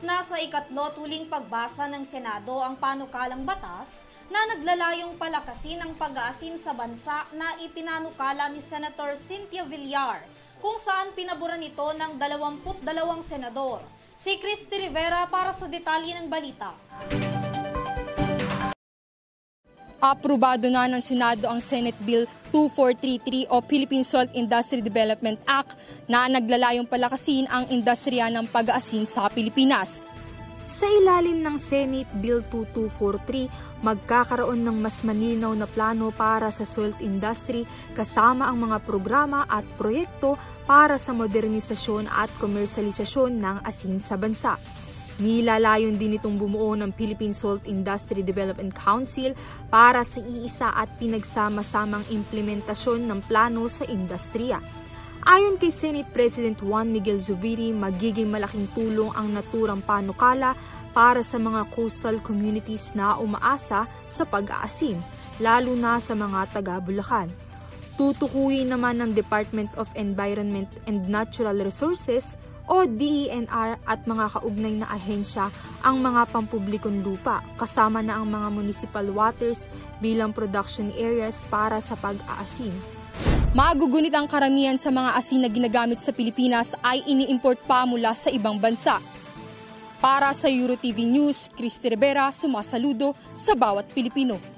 Nasa ikatlot huling pagbasa ng Senado ang panukalang batas na naglalayong palakasin ang pag-aasin sa bansa na ipinanukala ni Senator Cynthia Villar, kung saan pinaboran ito ng 22 senador. Si Christy Rivera para sa detalye ng balita. Aprobado na ng Senado ang Senate Bill 2433 o Philippine Salt Industry Development Act na naglalayong palakasin ang industriya ng pag-aasin sa Pilipinas. Sa ilalim ng Senate Bill 2243, magkakaroon ng mas malinaw na plano para sa salt industry kasama ang mga programa at proyekto para sa modernisasyon at komersalisasyon ng asin sa bansa. Nilalayon din itong bumuo ng Philippine Salt Industry Development Council para sa iisa at pinagsama-samang implementasyon ng plano sa industriya. Ayon kay Senate President Juan Miguel Zubiri, magiging malaking tulong ang naturang panukala para sa mga coastal communities na umaasa sa pag-aasin, lalo na sa mga taga-Bulacan. Tutukuyin naman ng Department of Environment and Natural Resources o DENR at mga kaugnay na ahensya ang mga pampublikong lupa, kasama na ang mga municipal waters bilang production areas para sa pag-aasin. Magugunit ang karamihan sa mga asin na ginagamit sa Pilipinas ay ini-import pa mula sa ibang bansa. Para sa EuroTV News, Christy Rivera, sumasaludo sa bawat Pilipino.